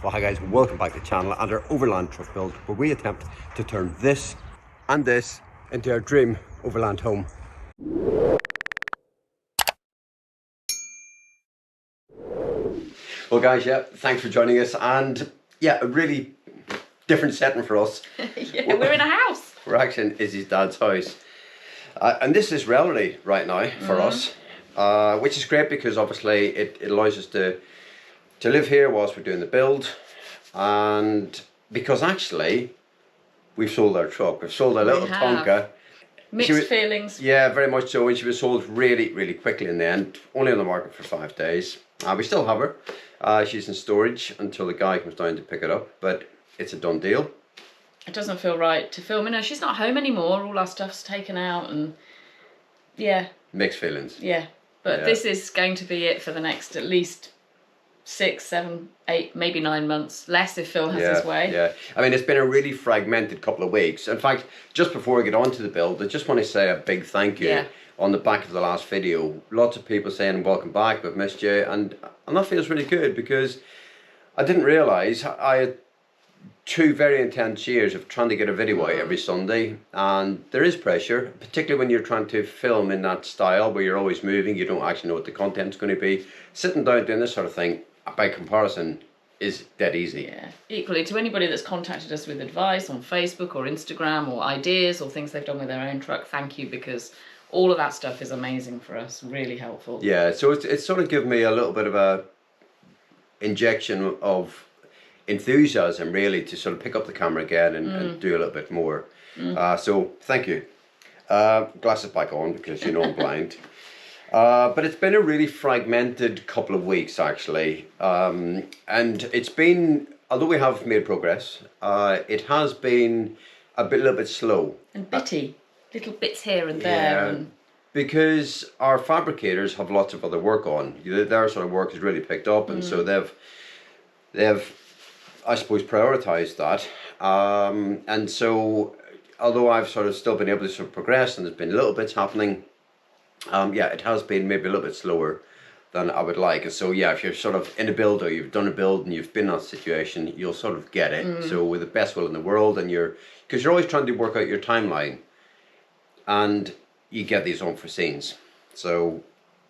Well, hi guys, welcome back to the channel and our overland truck build, where we attempt to turn this and this into our dream overland home. Well guys, yeah, thanks for joining us, and yeah, a really different setting for us. Yeah, we're in a house. We're actually in Izzy's dad's house. And this is reality right now for us, which is great because obviously it allows us to live here whilst we're doing the build, and because actually we've sold our truck, we've sold our little Tonka. Mixed feelings. Yeah, very much so, and she was sold really quickly in the end, only on the market for 5 days. We still have her. She's in storage until the guy comes down to pick it up, but it's a done deal. It doesn't feel right to film in her. She's not home anymore, all our stuff's taken out, and yeah. Mixed feelings. Yeah, but this is going to be it for the next at least 6, 7, 8, maybe 9 months, less if Phil has his way. Yeah, I mean, it's been a really fragmented couple of weeks. In fact, just before I get on to the build, I just want to say a big thank you. On the back of the last video, lots of people saying welcome back, we've missed you, and that feels really good because I didn't realise I had 2 very intense years of trying to get a video out every Sunday, and there is pressure, particularly when you're trying to film in that style where you're always moving, you don't actually know what the content's going to be. Sitting down doing this sort of thing, by comparison, is dead easy. Yeah. Equally, to anybody that's contacted us with advice on Facebook or Instagram or ideas or things they've done with their own truck, thank you, because all of that stuff is amazing for us, really helpful. Yeah, so it's sort of given me a little bit of a injection of enthusiasm, really, to sort of pick up the camera again and do a little bit more. So thank you. Glasses back on because you know I'm blind. But it's been a really fragmented couple of weeks actually, and it's been, although we have made progress, it has been a little bit slow and bitty, little bits here and there. And because our fabricators have lots of other work on. Their sort of work has really picked up, and so they've I suppose prioritised that, and so although I've sort of still been able to sort of progress and there's been little bits happening, yeah, it has been maybe a little bit slower than I would like. And so yeah, if you're sort of in a build or you've done a build and you've been in that situation, you'll sort of get it. So with the best will in the world, and because you're always trying to work out your timeline, and you get these unforeseens. So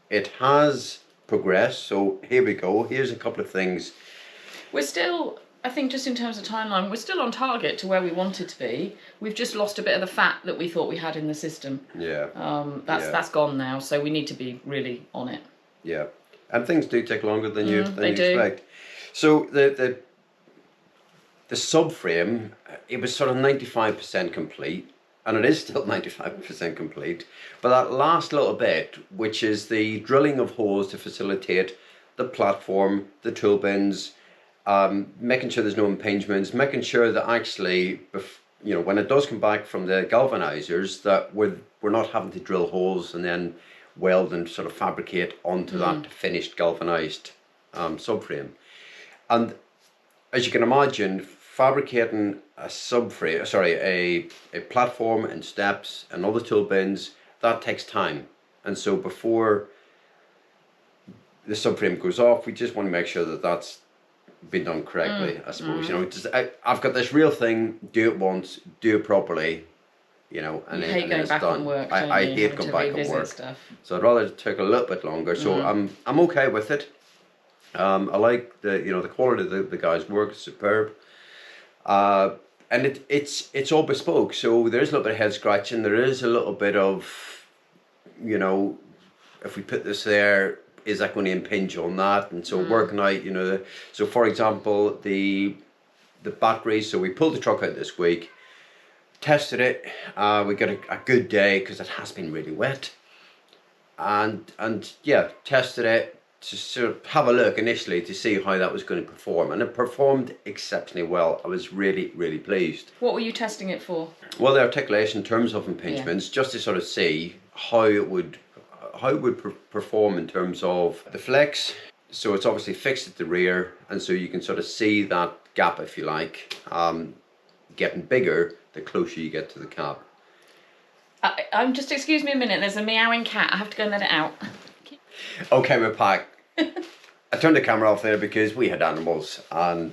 it has progressed. So here we go. Here's a couple of things. We're still, I think, just in terms of timeline, we're still on target to where we wanted to be. We've just lost a bit of the fat that we thought we had in the system. Yeah. That's gone now, so we need to be really on it. Yeah, and things do take longer than you expect. So the subframe, it was sort of 95% complete, and it is still 95% complete. But that last little bit, which is the drilling of holes to facilitate the platform, the tool bins, making sure there's no impingements, making sure that actually, you know, when it does come back from the galvanizers, that we're not having to drill holes and then weld and sort of fabricate onto that finished galvanized subframe. And as you can imagine, fabricating a subframe, a platform and steps and other tool bins, that takes time. And so before the subframe goes off, we just want to make sure that that's been done correctly, I suppose. You know, I've got this real thing, do it once, do it properly, you know, and you hate going back on work. I hate going back on work. So I'd rather it took a little bit longer. So I'm okay with it. I like the quality of the guy's work is superb. And it's all bespoke. So there is a little bit of head scratching. There is a little bit of, you know, if we put this there, is that going to impinge on that? And so working out, you know, so for example, the batteries. So we pulled the truck out this week, tested it. We got a good day because it has been really wet. And yeah, tested it to sort of have a look initially to see how that was going to perform, and it performed exceptionally well. I was really pleased. What were you testing it for? Well, the articulation in terms of impingements, just to sort of see how it would perform in terms of the flex. So it's obviously fixed at the rear, and so you can sort of see that gap, if you like, getting bigger the closer you get to the cab. I'm just, excuse me a minute, there's a meowing cat. I have to go and let it out. Okay, we're back. I turned the camera off there because we had animals and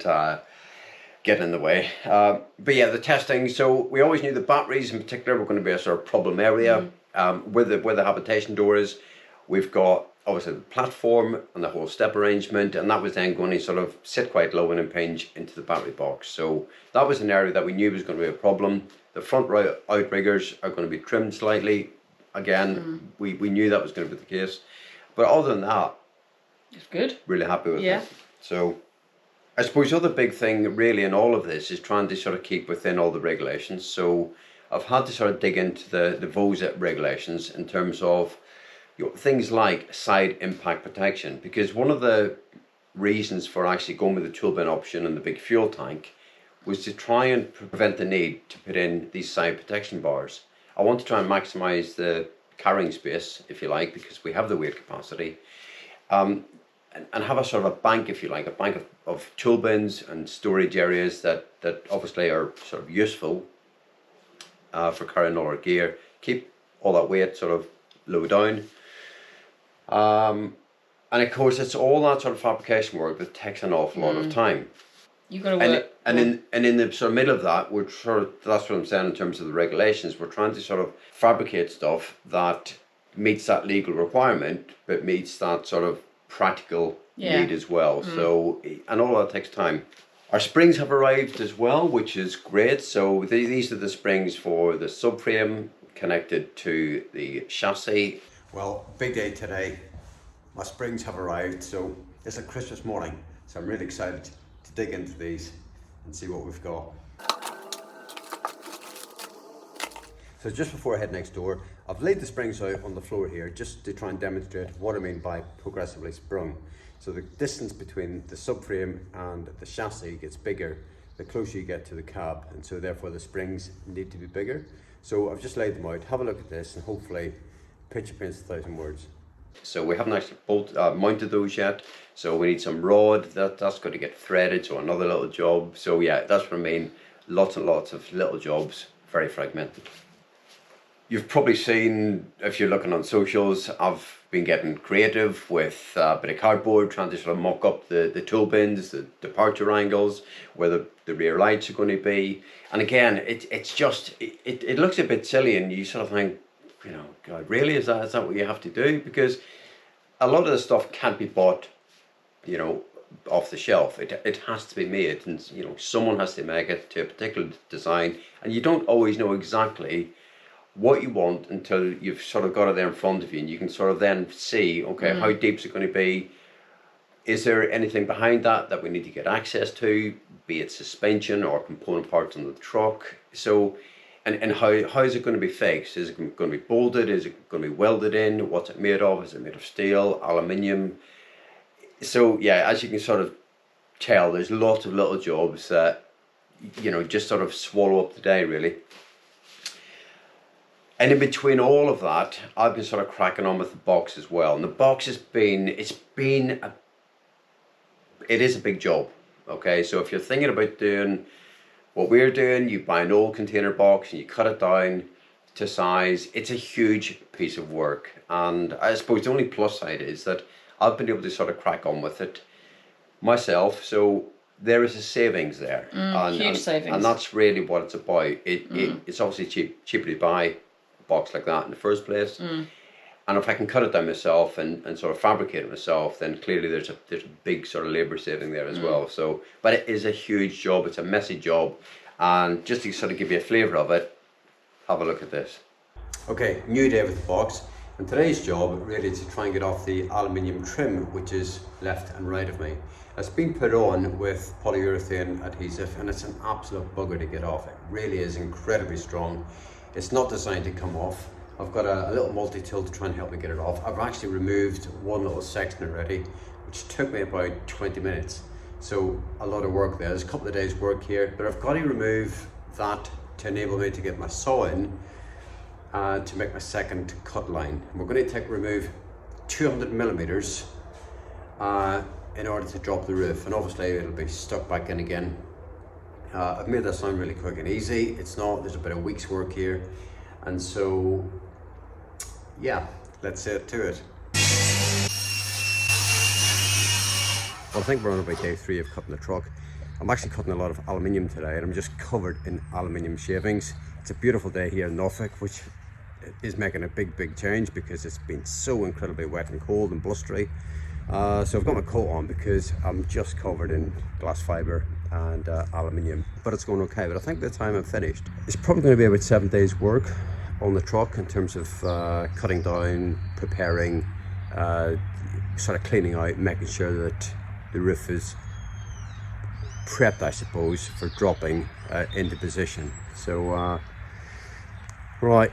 get in the way. But yeah, the testing. So we always knew the batteries in particular were going to be a sort of problem area. Where the habitation door is, we've got obviously the platform and the whole step arrangement, and that was then going to sort of sit quite low and impinge into the battery box. So that was an area that we knew was going to be a problem. The front outriggers are going to be trimmed slightly. Again, we knew that was going to be the case. But other than that, It's good. really happy with it. So I suppose the other big thing really in all of this is trying to sort of keep within all the regulations. So I've had to sort of dig into the VOSA regulations in terms of things like side impact protection, because one of the reasons for actually going with the tool bin option and the big fuel tank was to try and prevent the need to put in these side protection bars. I want to try and maximize the carrying space, if you like, because we have the weight capacity, and have a sort of a bank, if you like, a bank of tool bins and storage areas that obviously are sort of useful for carrying all our gear, keep all that weight sort of low down. And of course, it's all that sort of fabrication work that takes an awful lot of time. You've got to work. And in the sort of middle of that, we're sort of, that's what I'm saying in terms of the regulations, we're trying to sort of fabricate stuff that meets that legal requirement, but meets that sort of practical need as well. So, and all that takes time. Our springs have arrived as well, which is great. So these are the springs for the subframe connected to the chassis. Well, big day today. My springs have arrived, so it's a Christmas morning. So I'm really excited to dig into these and see what we've got. So just before I head next door, I've laid the springs out on the floor here just to try and demonstrate what I mean by progressively sprung. So the distance between the subframe and the chassis gets bigger the closer you get to the cab, and so therefore the springs need to be bigger. So I've just laid them out. Have a look at this and hopefully picture paints 1,000 words. So we haven't actually mounted those yet, so we need some rod. That's got to get threaded, so another little job. So yeah, that's what I mean, lots and lots of little jobs, very fragmented. You've probably seen, if you're looking on socials, I've been getting creative with a bit of cardboard, trying to sort of mock up the tool bins, the departure angles, where the rear lights are going to be. And again, it's just, it looks a bit silly, and you sort of think, you know, God, really, is that what you have to do? Because a lot of the stuff can't be bought, you know, off the shelf. It has to be made, and you know, someone has to make it to a particular design, and you don't always know exactly what you want until you've sort of got it there in front of you, and you can sort of then see, okay, how deep is it going to be? Is there anything behind that we need to get access to, be it suspension or component parts on the truck? So, and how is it going to be fixed? Is it going to be bolted? Is it going to be welded in? What's it made of? Is it made of steel, aluminium? So yeah, as you can sort of tell, there's lots of little jobs that, you know, just sort of swallow up the day really. And in between all of that, I've been sort of cracking on with the box as well. And the box has been, it is a big job. Okay, so if you're thinking about doing what we're doing, you buy an old container box and you cut it down to size. It's a huge piece of work. And I suppose the only plus side is that I've been able to sort of crack on with it myself. So there is a savings there. Huge savings. And that's really what it's about. It's obviously cheaper to buy a box like that in the first place. And if I can cut it down myself and sort of fabricate it myself, then clearly there's a big sort of labour saving there as well. So, but it is a huge job. It's a messy job. And just to sort of give you a flavour of it, have a look at this. Okay, new day with the box. And today's job really is to try and get off the aluminium trim, which is left and right of me. It's been put on with polyurethane adhesive, and it's an absolute bugger to get off. It really is incredibly strong. It's not designed to come off. I've got a little multi-tool to try and help me get it off. I've actually removed one little section already, which took me about 20 minutes. So a lot of work there. There's a couple of days work here, but I've got to remove that to enable me to get my saw in to make my second cut line. And we're going to remove 200 millimeters in order to drop the roof, and obviously it'll be stuck back in again. I've made that sound really quick and easy. It's not. There's about a week's work here. And so, yeah, let's get to it. Well, I think we're on about day 3 of cutting the truck. I'm actually cutting a lot of aluminium today, and I'm just covered in aluminium shavings. It's a beautiful day here in Norfolk, which is making a big change because it's been so incredibly wet and cold and blustery. So I've got my coat on because I'm just covered in glass fibre and aluminium, but it's going okay. But I think by the time I'm finished, it's probably going to be about 7 days work on the truck in terms of cutting down, preparing, sort of cleaning out, making sure that the roof is prepped, I suppose, for dropping into position. So right,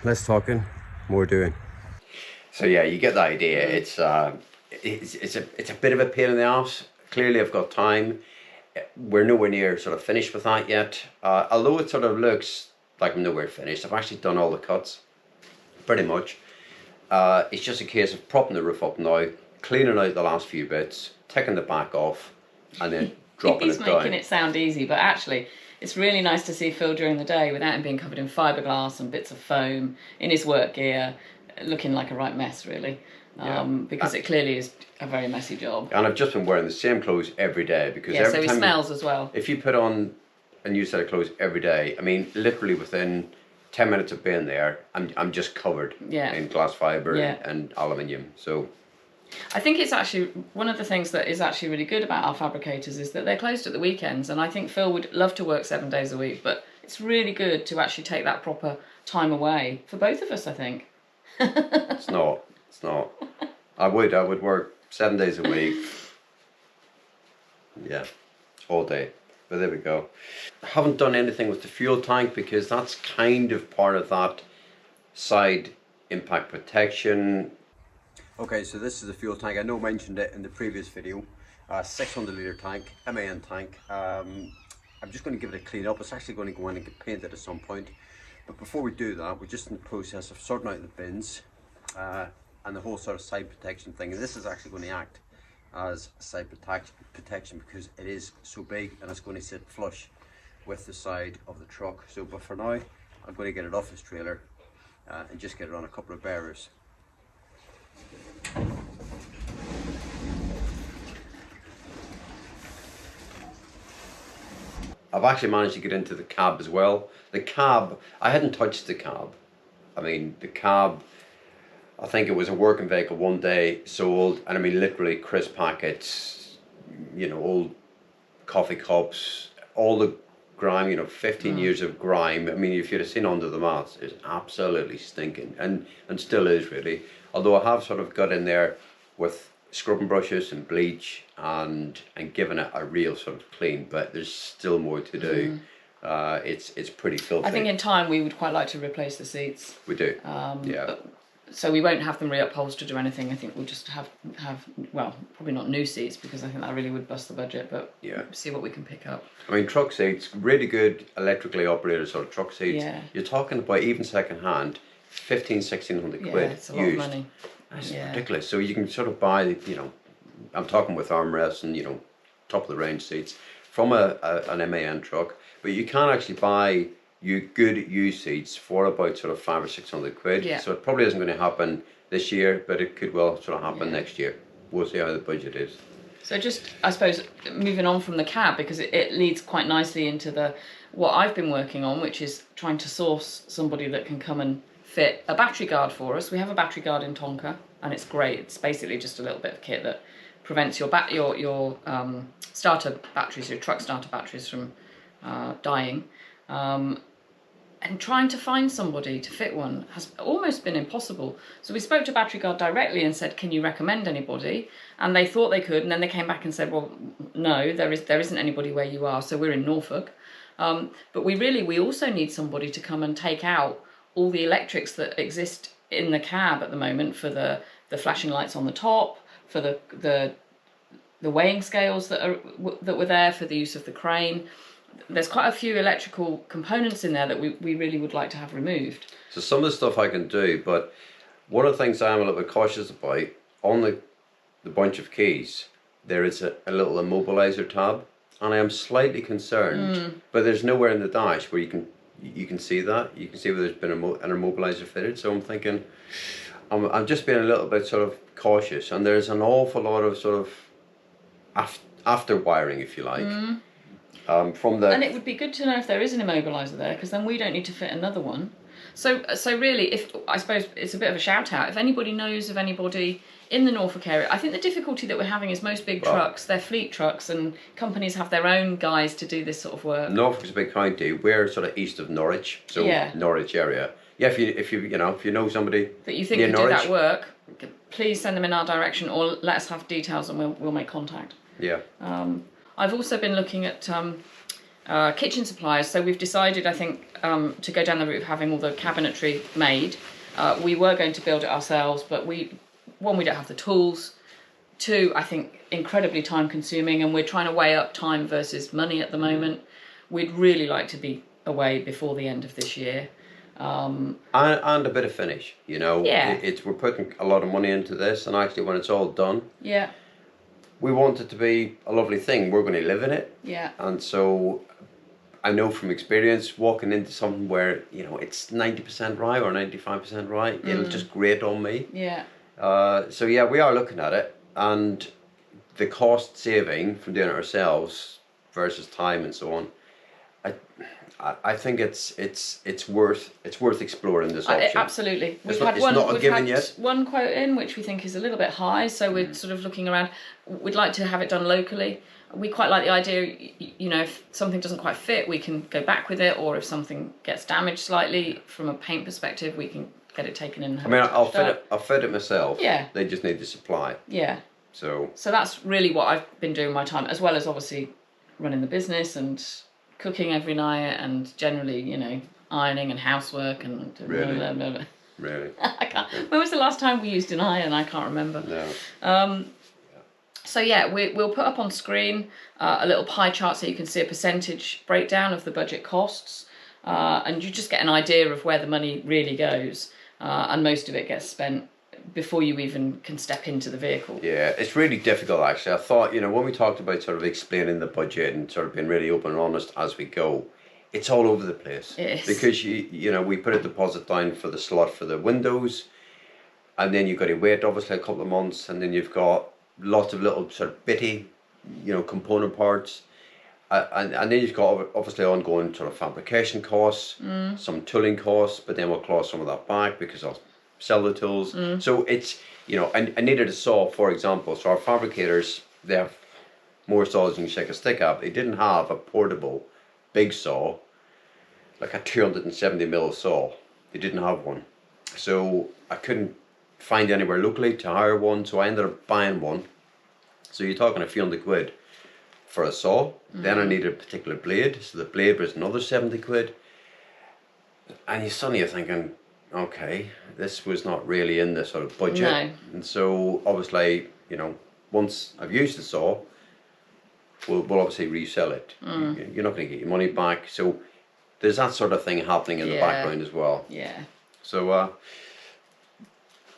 less talking, more doing. So yeah, you get the idea. It's a bit of a pain in the ass. Clearly I've got time. We're nowhere near sort of finished with that yet. Although it sort of looks like I'm nowhere finished, I've actually done all the cuts, pretty much. It's just a case of propping the roof up now, cleaning out the last few bits, taking the back off, and then dropping it down. He's making it sound easy, but actually it's really nice to see Phil during the day without him being covered in fiberglass and bits of foam, in his work gear, looking like a right mess, really. Because it clearly is a very messy job. And I've just been wearing the same clothes every day because every so he time smells as well. If you put on a new set of clothes every day, I mean, literally within 10 minutes of being there, I'm just covered in glass fibre and aluminium. So I think it's actually one of the things that is actually really good about our fabricators is that they're closed at the weekends, and I think Phil would love to work 7 days a week, but it's really good to actually take that proper time away for both of us, I think. It's not. I would work 7 days a week. Yeah, all day. But there we go. I haven't done anything with the fuel tank because that's kind of part of that side impact protection. Okay, so this is the fuel tank. I know I mentioned it in the previous video. 600 litre tank, MAN tank. I'm just going to give it a clean up. It's actually going to go in and get painted at some point. But before we do that, we're just in the process of sorting out the bins and the whole sort of side protection thing. And this is actually going to act as side protection because it is so big and it's going to sit flush with the side of the truck. So, but for now, I'm going to get it off this trailer and just get it on a couple of bearers. I've actually managed to get into the cab as well. The cab, I hadn't touched the cab. I mean, the cab, I think it was a working vehicle one day, sold, and I mean literally crisp packets, you know, old coffee cups, all the grime, you know, 15 years of grime. I mean, if you'd have seen under the mats, it's absolutely stinking, and still is really. Although I have sort of got in there with scrubbing brushes and bleach and given it a real sort of clean, but there's still more to do. It's pretty filthy. I think in time we would quite like to replace the seats. We do. So we won't have them reupholstered or anything. I think we'll just have well, probably not new seats because I think that really would bust the budget, but see what we can pick up. I mean, truck seats, really good electrically operated sort of truck seats. Yeah. You're talking about even second hand, 1,500-1,600 quid it's a lot used. of money. That's ridiculous. So you can sort of buy, you know, I'm talking with armrests and, you know, top of the range seats from an MAN truck, but you can actually buy good used seats for about sort of 500 or 600 quid. Yeah. So it probably isn't going to happen this year, but it could well sort of happen next year. We'll see how the budget is. So just, I suppose, moving on from the cab, because it leads quite nicely into what I've been working on, which is trying to source somebody that can come and fit a battery guard for us. We have a battery guard in Tonka, and it's great. It's basically just a little bit of kit that prevents your starter batteries, your truck starter batteries from dying. And trying to find somebody to fit one has almost been impossible. So we spoke to Battery Guard directly and said, can you recommend anybody? And they thought they could, and then they came back and said, well, no, there isn't anybody where you are, so we're in Norfolk. But we also need somebody to come and take out all the electrics that exist in the cab at the moment for the flashing lights on the top, for the weighing scales that were there, for the use of the crane. There's quite a few electrical components in there that we really would like to have removed. So some of the stuff I can do, but one of the things I'm a little bit cautious about, on the bunch of keys, there is a little immobilizer tab, and I am slightly concerned, but there's nowhere in the dash where you can see that. You can see where there's been an immobilizer fitted, so I'm thinking, I'm just being a little bit sort of cautious, and there's an awful lot of sort of after wiring, if you like. From the And it would be good to know if there is an immobiliser there, because then we don't need to fit another one. So really, if I suppose it's a bit of a shout out, if anybody knows of anybody in the Norfolk area, I think the difficulty that we're having is most big trucks, they're fleet trucks, and companies have their own guys to do this sort of work. Norfolk's a big county. We're sort of east of Norwich, so Norwich area. Yeah, if you know somebody that you think could do that work, please send them in our direction, or let us have details and we'll make contact. Yeah. I've also been looking at kitchen supplies, so we've decided, I think, to go down the route of having all the cabinetry made. We were going to build it ourselves, but we don't have the tools. Two, I think, incredibly time consuming, and we're trying to weigh up time versus money at the moment. We'd really like to be away before the end of this year. And a bit of finish, you know. Yeah. We're putting a lot of money into this, and actually when it's all done, yeah, we want it to be a lovely thing. We're going to live in it. Yeah. And so I know from experience, walking into something where, you know, it's 90% right or 95% right, it'll just grate on me. Yeah. So yeah, we are looking at it, and the cost saving from doing it ourselves versus time and so on, I think it's worth exploring this option. Absolutely. We've had one quote in which we think is a little bit high, so we're sort of looking around. We'd like to have it done locally. We quite like the idea, you know, if something doesn't quite fit, we can go back with it, or if something gets damaged slightly from a paint perspective, we can get it taken in. I mean, I'll fit it myself. Yeah. They just need the supply. Yeah. So that's really what I've been doing my time, as well as obviously running the business and cooking every night, and generally, you know, ironing and housework and really. Blah, blah, blah. Really. I can't. When was the last time we used an iron? I can't remember. No. So yeah, we'll put up on screen a little pie chart so you can see a percentage breakdown of the budget costs, and you just get an idea of where the money really goes, and most of it gets spent before you even can step into the vehicle. Yeah, it's really difficult actually. I thought, you know, when we talked about sort of explaining the budget and sort of being really open and honest as we go, it's all over the place. It is. Because you know, we put a deposit down for the slot for the windows, and then you've got to wait obviously a couple of months, and then you've got lots of little sort of bitty, you know, component parts, and then you've got obviously ongoing sort of fabrication costs, some tooling costs, but then we'll claw some of that back because I'll sell the tools. So it's, you know, I needed a saw, for example. So our fabricators, they have more saws than you can shake a stick at. They didn't have a portable big saw, like a 270mm saw. They didn't have one. So I couldn't find anywhere locally to hire one, so I ended up buying one. So you're talking a few £100 for a saw. Then I needed a particular blade, so the blade was another 70 quid. And you suddenly are thinking, okay, this was not really in the sort of budget. No. And so obviously, you know, once I've used the saw, we'll obviously resell it. You're not going to get your money back. So there's that sort of thing happening in the background as well. Yeah. So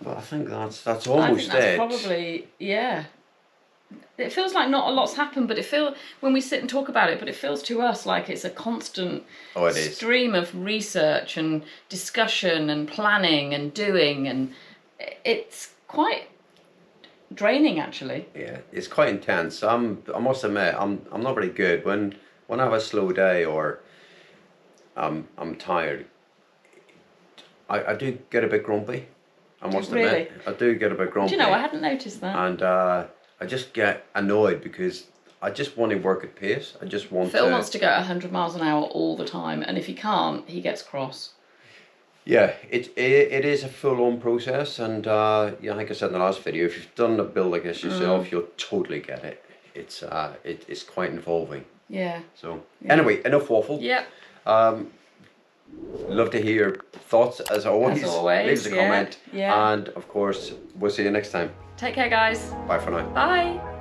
but I think that's almost I think that's it. probably, yeah. It feels like not a lot's happened, but when we sit and talk about it, but it feels to us like it's a constant stream of research and discussion and planning and doing, and it's quite draining actually. Yeah, it's quite intense. I must admit, I'm not very good when I have a slow day or I'm tired. I do get a bit grumpy. I must admit, I do get a bit grumpy. Do you know, I hadn't noticed that. And I just get annoyed because I just want to work at pace. I just want Phil wants to go at 100 miles an hour all the time, and if he can't, he gets cross. Yeah, it is a full-on process, and yeah, like I said in the last video, if you've done a build like this yourself, you'll totally get it. It's quite involving. Yeah. So anyway, enough waffle. Yep. Love to hear your thoughts as always. As always, leave us a comment. Yeah. And of course, we'll see you next time. Take care, guys. Bye for now. Bye.